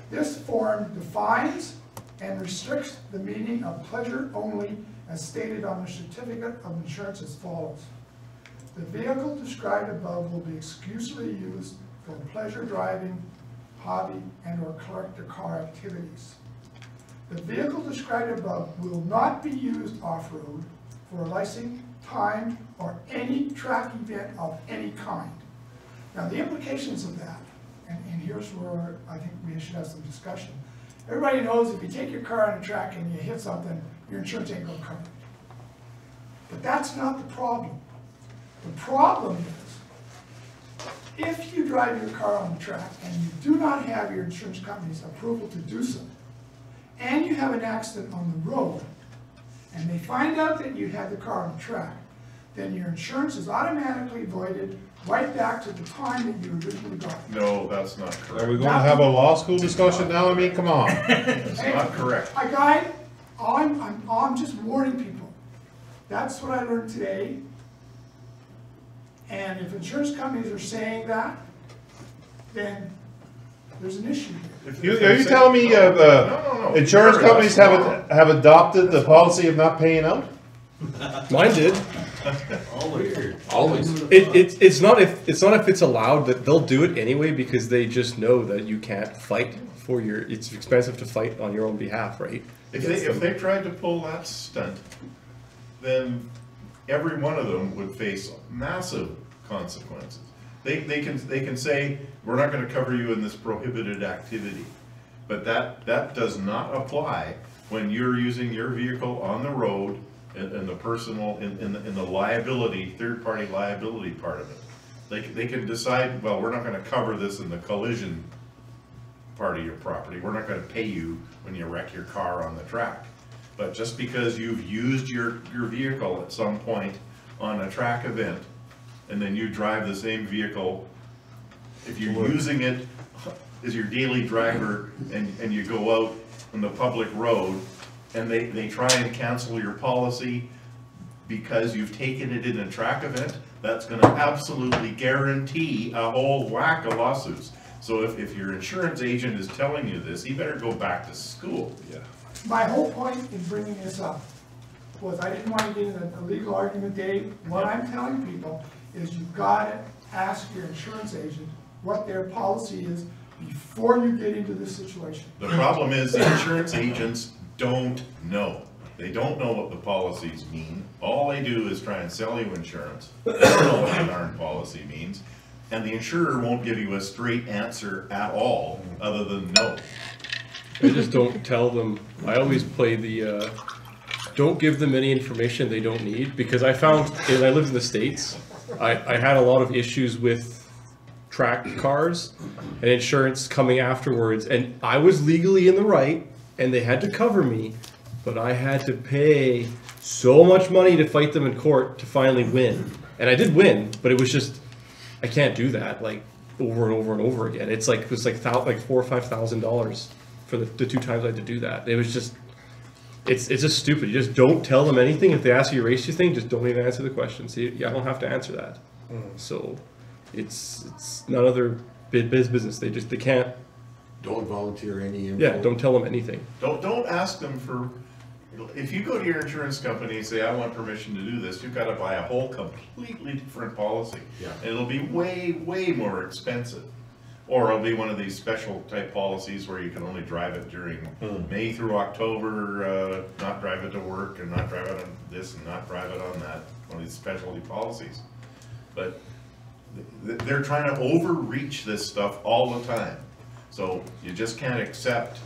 This form defines and restricts the meaning of pleasure only as stated on the certificate of insurance as follows. The vehicle described above will be exclusively used for pleasure driving, hobby, and or collector car activities. The vehicle described above will not be used off-road for licensing, time, or any track event of any kind. Now the implications of that, and here's where I think we should have some discussion. Everybody knows if you take your car on a track and you hit something, your insurance ain't gonna cover it. But that's not the problem. The problem is, if you drive your car on the track and you do not have your insurance company's approval to do so, and you have an accident on the road, and they find out that you had the car on the track, then your insurance is automatically voided right back to the time that you originally got it. No, that's not correct. Are we going to have a law school discussion now? I mean, come on. That's not correct. I'm just warning people. That's what I learned today. And if insurance companies are saying that, then there's an issue here. Are you telling me the insurance companies have adopted the policy of not paying out? Mine did. Always. It's not if it's allowed, that they'll do it anyway because they just know that you can't fight for your. It's expensive to fight on your own behalf, right? If they tried to pull that stunt, then every one of them would face massive consequences. They can say, we're not going to cover you in this prohibited activity, but that does not apply when you're using your vehicle on the road and the personal in the liability, third-party liability part of it. They can decide, well, we're not going to cover this in the collision part of your property. We're not going to pay you when you wreck your car on the track. But just because you've used your vehicle at some point on a track event, and then you drive the same vehicle, if you're using it as your daily driver and you go out on the public road and they try and cancel your policy because you've taken it in a track event, that's going to absolutely guarantee a whole whack of lawsuits. So if your insurance agent is telling you this, he better go back to school. Yeah. My whole point in bringing this up was I didn't want to get in a legal argument, Dave. What I'm telling people is you've got to ask your insurance agent what their policy is before you get into this situation. The problem is the insurance agents don't know. They don't know what the policies mean. All they do is try and sell you insurance. They don't know what the darn policy means. And the insurer won't give you a straight answer at all, other than no. I just don't tell them. I always play the don't give them any information they don't need, because I found, and I lived in the States, I had a lot of issues with tracked cars and insurance coming afterwards, and I was legally in the right and they had to cover me, but I had to pay so much money to fight them in court to finally win. And I did win, but it was just, I can't do that like over and over and over again. It was like $4,000 or $5,000 for the 2 times I had to do that. It was just, it's just stupid. You just don't tell them anything. If they ask you a race thing, just don't even answer the question. See, I don't have to answer that. So it's none of their business. They can't. Don't volunteer any info. Yeah, don't tell them anything. Don't ask them for, if you go to your insurance company and say, I want permission to do this, you've got to buy a whole completely different policy. Yeah. And it'll be way, way more expensive. Or it'll be one of these special type policies where you can only drive it during May through October, not drive it to work and not drive it on this and not drive it on that. One of these specialty policies. But they're trying to overreach this stuff all the time. So you just can't accept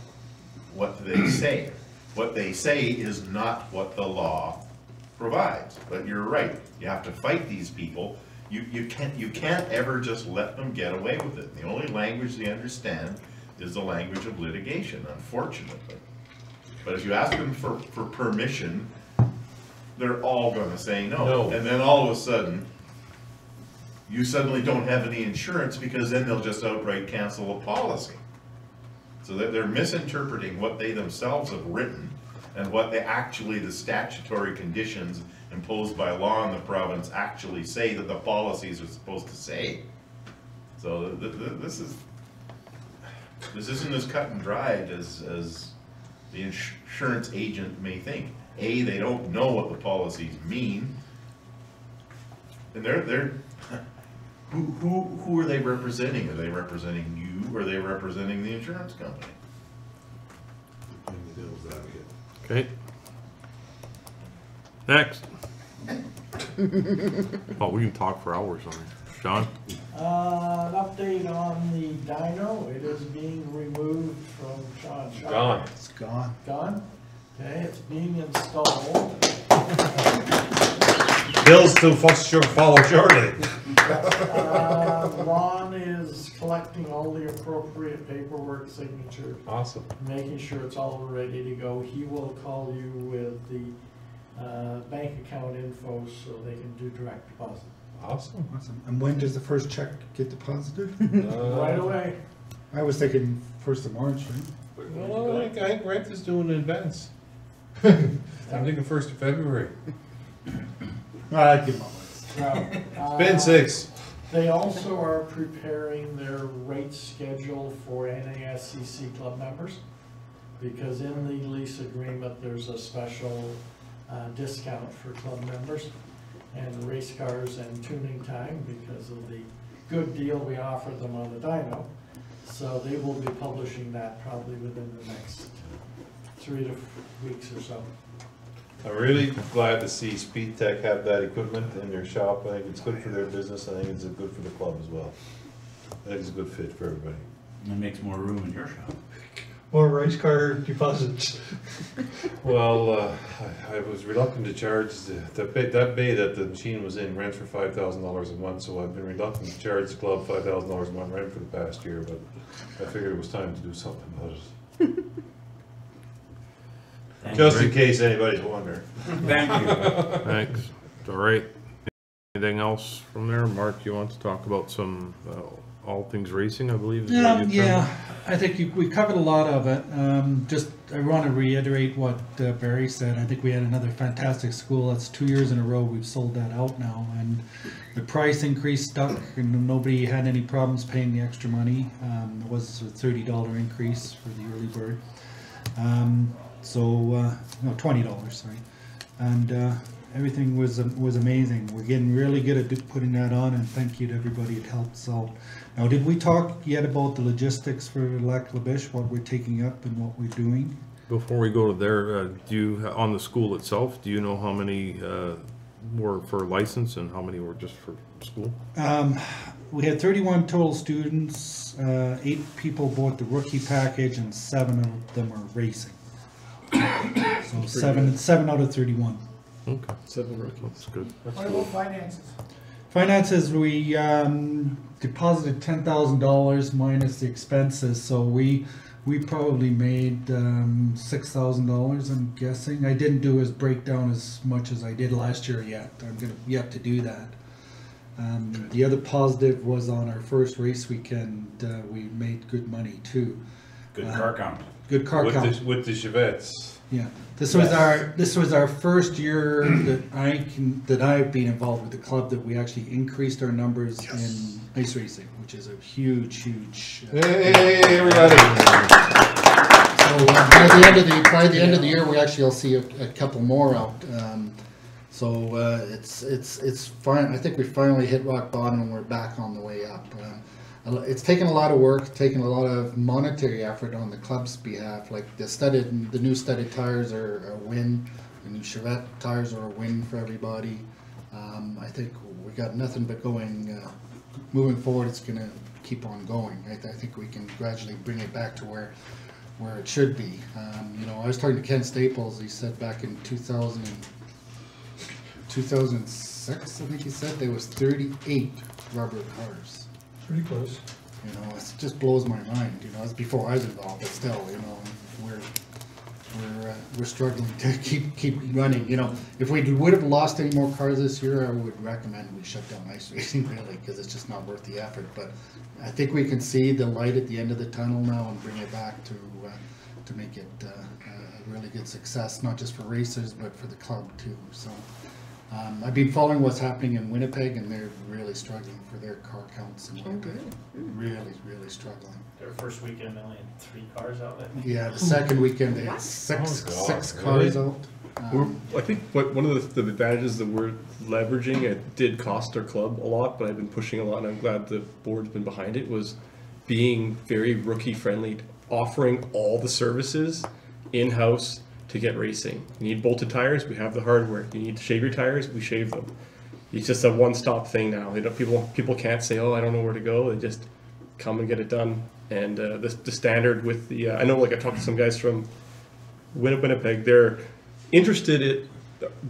what they say. What they say is not what the law provides. But you're right, you have to fight these people. You can't ever just let them get away with it. The only language they understand is the language of litigation, unfortunately. But if you ask them for permission, they're all gonna say no. And then all of a sudden, you suddenly don't have any insurance, because then they'll just outright cancel a policy. So they're misinterpreting what they themselves have written and what they actually, the statutory conditions imposed by law in the province actually say that the policies are supposed to say. So this isn't as cut and dried as the insurance agent may think. A, they don't know what the policies mean, and they're who are they representing? Are they representing you, or are they representing the insurance company? Okay. Next. Oh, we can talk for hours on it. John? An update on the dyno. It is being removed from Sean's shop. Gone. It's gone. Gone? Okay, it's being installed. Bill's still follow shortly. Ron is collecting all the appropriate paperwork, signatures. Awesome. Making sure it's all ready to go. He will call you with the bank account info so they can do direct deposit. Awesome. Awesome. And when does the first check get deposited? Right away. I was thinking 1st of March, right? Well, I think Rent is doing in advance. I'm thinking 1st of February. I'd give them a It's been 6. They also are preparing their rate schedule for NASCC club members, because in the lease agreement, there's a special discount for club members and race cars and tuning time because of the good deal we offer them on the dyno. So they will be publishing that probably within the next 3 to 4 weeks or so. I'm really glad to see Speed Tech have that equipment in their shop. I think it's good for their business. I think it's good for the club as well. I think it's a good fit for everybody. It makes more room in your shop. More race car deposits. Well, I was reluctant to charge that bay that the machine was in rent for $5,000 a month, so I've been reluctant to charge the club $5,000 a month rent for the past year, but I figured it was time to do something about it. Just in case anybody's wondering. Thank you. Thanks. All right. Anything else from there? Mark, you want to talk about some all things racing, I believe. Is what you termed it. Yeah, I think we covered a lot of it. Just, I want to reiterate what Barry said. I think we had another fantastic school. That's 2 years in a row we've sold that out now. And the price increase stuck, and nobody had any problems paying the extra money. It was a $30 increase for the early bird. No, $20, sorry. And everything was amazing. We're getting really good at putting that on, and thank you to everybody that helped us out. Now, did we talk yet about the logistics for Lac La Biche, what we're taking up and what we're doing? Before we go to there, do you, on the school itself, do you know how many were for license and how many were just for school? We had 31 total students, 8 people bought the rookie package, and 7 of them are racing. So seven out of 31. Okay. 7 rookies. That's good. What about finances? Finances, we deposited $10,000 minus the expenses, so we probably made $6,000, I'm guessing. I didn't do his breakdown as much as I did last year yet. I'm gonna yet to do that. The other positive was on our first race weekend, we made good money too. Good car count. Good car count. With the Chevettes. Yeah, this was our first year that I've been involved with the club that we actually increased our numbers in ice racing, which is a huge. Hey, everybody! So by the end of the year, we actually will see a couple more out. It's fine. I think we finally hit rock bottom and we're back on the way up. It's taken a lot of work, taken a lot of monetary effort on the club's behalf. Like the new studded tires are a win. The new Chevette tires are a win for everybody. I think we got nothing but going. Moving forward, it's going to keep on going. I think we can gradually bring it back to where it should be. I was talking to Ken Staples. He said back in 2006, I think he said there was 38 rubber cars. Pretty close. It just blows my mind. It's before I was involved, but still, we're struggling to keep running. If we would have lost any more cars this year, I would recommend we shut down ice racing really, because it's just not worth the effort. But I think we can see the light at the end of the tunnel now and bring it back to make it a really good success, not just for racers but for the club too. So. I've been following what's happening in Winnipeg, and they're really struggling for their car counts in Winnipeg. Really struggling. Their first weekend, they only had 3 cars out, I think. Yeah, the second weekend they had six cars out. I think one of the advantages that we're leveraging, it did cost our club a lot, but I've been pushing a lot, and I'm glad the board's been behind it, was being very rookie friendly, offering all the services in-house to get racing. You need bolted tires, we have the hardware. You need to shave your tires, we shave them. It's just a one-stop thing now. People can't say, oh, I don't know where to go. They just come and get it done. And the standard with the, I know, like I talked to some guys from Winnipeg, they're interested in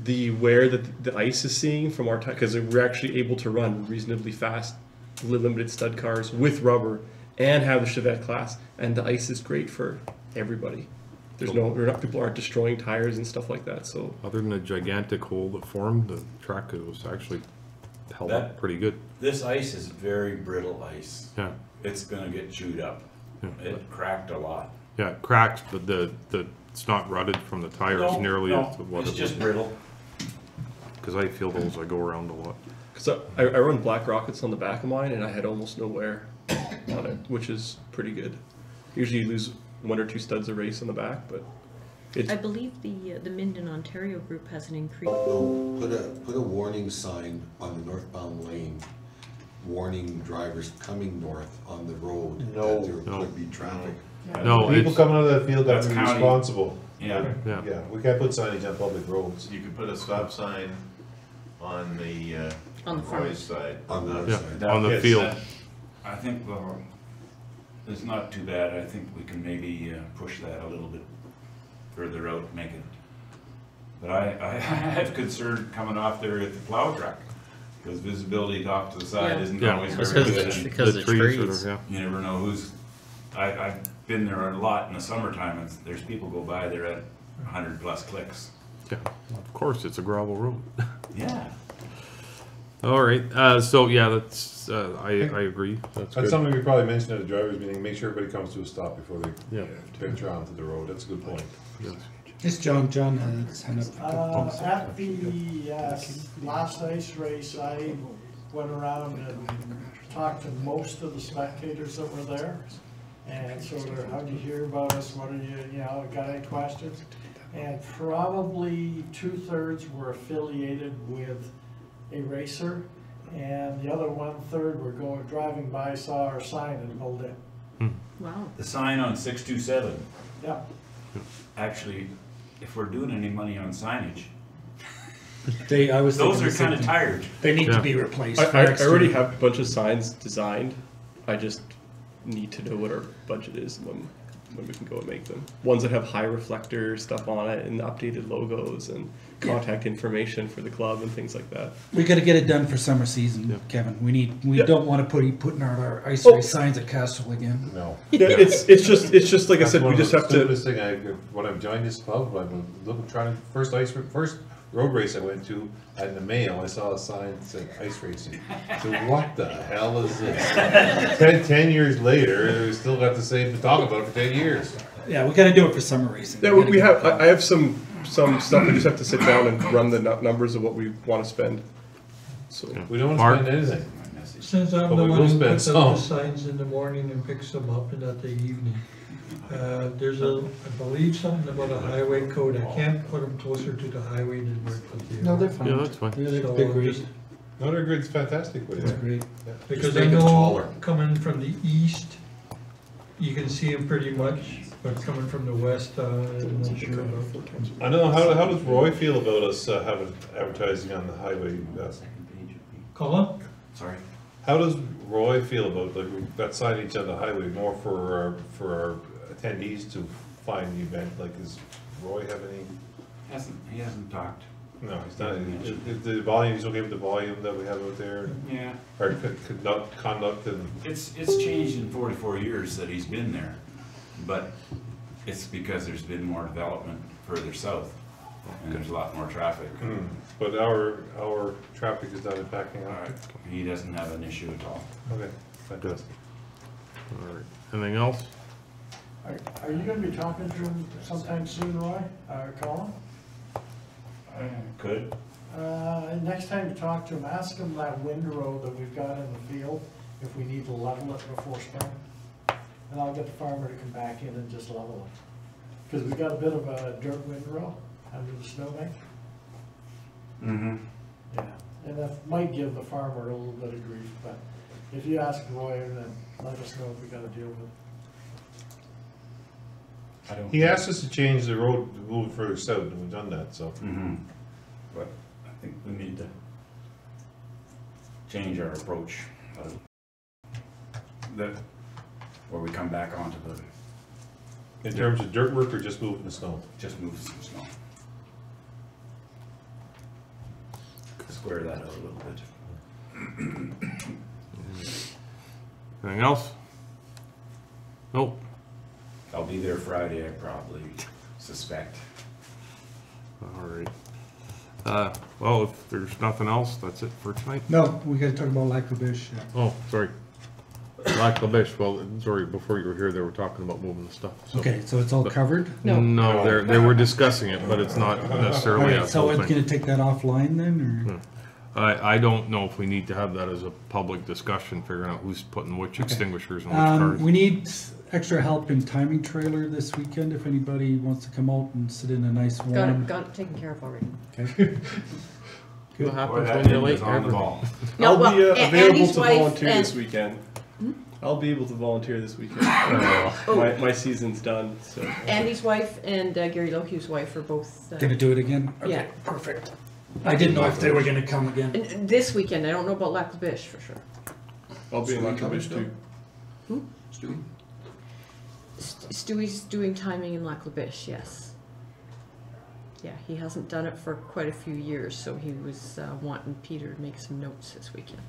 the wear that the ice is seeing from our tire, because we're actually able to run reasonably fast limited stud cars with rubber and have the Chevette class, and the ice is great for everybody. People aren't destroying tires and stuff like that. So other than a gigantic hole that formed, the track was actually held up pretty good. This ice is very brittle ice. Yeah, it's gonna get chewed up. Yeah. It cracked a lot. Yeah, it cracks, but it's not rutted from the tires nearly as what it's just brittle. Because I feel those, I go around a lot. Because I run black rockets on the back of mine, and I had almost no wear on it, which is pretty good. Usually you lose 1 or 2 studs a race on the back, but I believe the Minden Ontario group has an increase. No, put a warning sign on the northbound lane, warning drivers coming north on the road that there could be traffic. Yeah. No, people coming out of that field have to be responsible. Yeah. Yeah, we can't put signage on public roads. You could put a stop sign on the boys' side. On the side. On the field. I think it's not too bad. I think we can maybe push that a little bit further out, make it. But I have concern coming off there at the plow truck, because visibility off to the side isn't always very good. Because of the trees. You never know who's. I've been there a lot in the summertime, and there's people go by there at 100+ clicks. Yeah, of course, it's a gravel road. Yeah. All right, so yeah, that's, I agree. That's That's good. something we probably mentioned at the drivers meeting, make sure everybody comes to a stop before they Yeah. venture onto the road, that's a good point. Yes. It's John had his hand up. At the last ice race, I went around and talked to most of the spectators that were there. And sort of, how'd you hear about us? What are you know, got any questions? And probably 2/3 were affiliated with a racer. And the other 1/3 were driving by, saw our sign and pulled in. Wow. The sign on 627, Yeah. actually, if we're doing any money on signage, I was those thinking are the same kind of thing. tired. They need Yeah. to be replaced. I already exterior. have a bunch of signs designed. I just need to know what our budget is when we can go and make them. Ones that have high reflector stuff on it and updated logos and contact information for the club and things like that. We gotta get it done for summer season, Yeah. Kevin. We Yeah. don't wanna putting our ice Oh. race signs at Castle again. No. Yeah, it's just like I That's said, one we of just the have to. stupidest thing when I've joined this club, first road race I went to, in the mail, I saw a sign that said ice racing. So what the hell is this? 10 years later, we still got the same to talk about for 10 years. Yeah, we gotta do it for summer racing. Yeah, we have. I have some stuff. We just have to sit down and run the numbers of what we want to spend. So We don't Mark? want to spend anything. Since I'm But the we one will who spend puts up the some. signs in the morning and picks them up and at the evening, there's I believe something about a highway code. I can't put them closer to the highway than where No, they're fine. Yeah, that's fine. Yeah, they're So big I'm grid. just- No, their grid's fantastic with It's it. great. Because Just I make 'em know taller. coming from the east, you can see them pretty much, but coming from the west, I'm not sure about. I don't know, how does Roy feel about us having advertising on the highway? Colin? Sorry. How does Roy feel about, like, we've got signage on the highway more for our attendees to find the event? Like, does Roy have any? He hasn't talked. No, he's not. The volume, he's okay with the volume that we have out there? Yeah. Or conduct and, It's changed in 44 years that he's been there, but it's because there's been more development further south, and there's a lot more traffic. but our traffic is not impacting our. He doesn't have an issue at all. Okay, fantastic. All right. Anything else? Are you gonna be talking to him sometime soon, Roy, Colin? Could. Next time you talk to him, ask him that windrow that we've got in the field, if we need to level it before spring. And I'll get the farmer to come back in and just level it. Because we've got a bit of a dirt windrow under the snowbank. Mm-hmm. Yeah, and that might give the farmer a little bit of grief, but if you ask Roy, then let us know if we gotta deal with it. He asked us to change the road, to move further south, and we've done that, so. Mm-hmm. But I think we need to change our approach. Where we come back onto the, In terms of dirt work or just moving the snow? just move some snow. Square that out a little bit. Anything else? Nope. I'll be there Friday, I probably suspect. All right. Well, if there's nothing else, that's it for tonight. No, we gotta talk about Lac La Biche. Oh, sorry. Lac La Biche, well, sorry, before you were here, they were talking about moving the stuff. So. Okay, so it's all covered? No, they were discussing it, but it's not necessarily a Alright, so full we're thing. gonna take that offline then, or? I don't know if we need to have that as a public discussion, figuring out who's putting which extinguishers in which cars. We need extra help in timing trailer this weekend, if anybody wants to come out and sit in a nice warm. Got it taken care of already. Okay. What Boy, happens that when you're end late? is on the ball. No, I'll well, be available Andy's to wife volunteer and- this weekend. I'll be able to volunteer this weekend. Oh. My season's done. So. Andy's wife and Gary Lohu's wife are both. Gonna do it again? Okay, Yeah. perfect. I didn't know if they were gonna come again. And this weekend, I don't know about Lac La Biche for sure. I'll be in Lac La Biche too. Stewie? Stewie's doing timing in Lac La Biche, yes. Yeah, he hasn't done it for quite a few years, so he was wanting Peter to make some notes this weekend.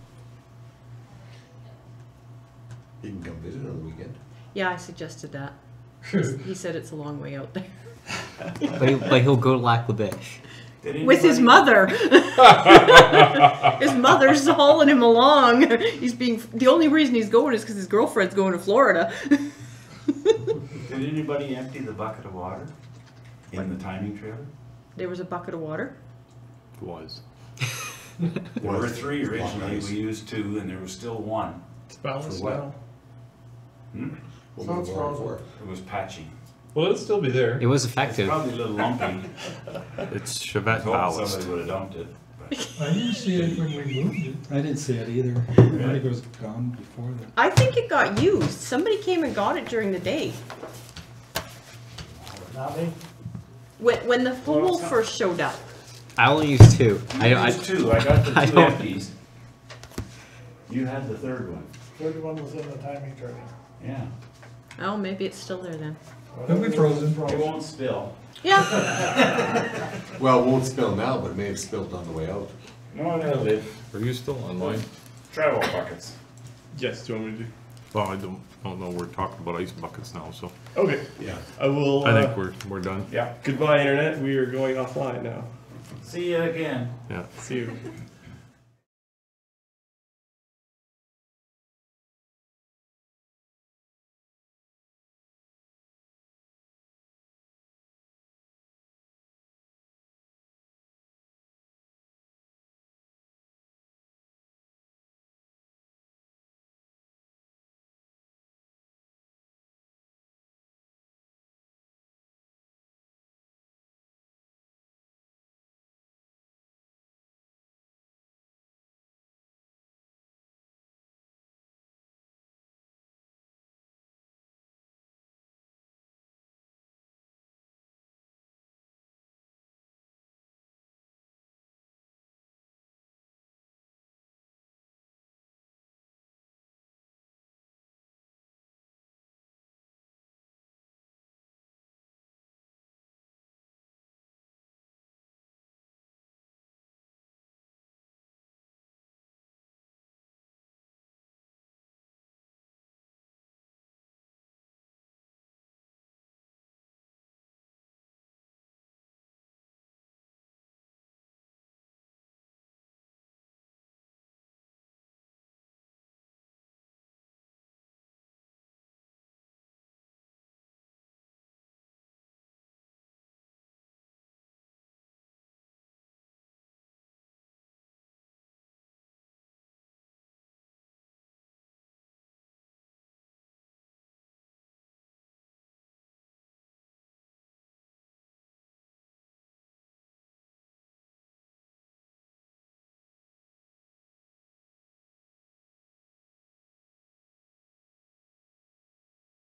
He can come visit on the weekend. Yeah, I suggested that. He said it's a long way out there. But he'll go to Lac La Biche. with his mother. His mother's hauling him along. The only reason he's going is because his girlfriend's going to Florida. Did anybody empty the bucket of water in the timing trailer? There was a bucket of water. Was. There were 3 originally, we used 2, and there was still 1. It's balanced For what? now. What was the water for? It was patching. Well, it'll still be there. It was It's effective. probably a little lumpy. It's I Chevette hope ballast. somebody would have dumped it. but- I didn't see it when we moved it. I didn't see it either. I think it was gone before that. I think it got used. Somebody came and got it during the day. Not me. When the pool first showed up. I only used 2. I used 2, I got the I 2 don't- empties. You had the 3rd one. Third one was in the timing trailer. Yeah. Oh, maybe it's still there then. Then we frozen. It won't spill. Yeah. Well, it won't spill now, but it may have spilled on the way out. No, I know, they Are you still online? travel buckets. Yes, do you want me to do? Well, I don't know. We're talking about ice buckets now, so Okay. Yeah. I will. I think we're done. Yeah. Goodbye, internet. We are going offline now. See you again. Yeah. See you.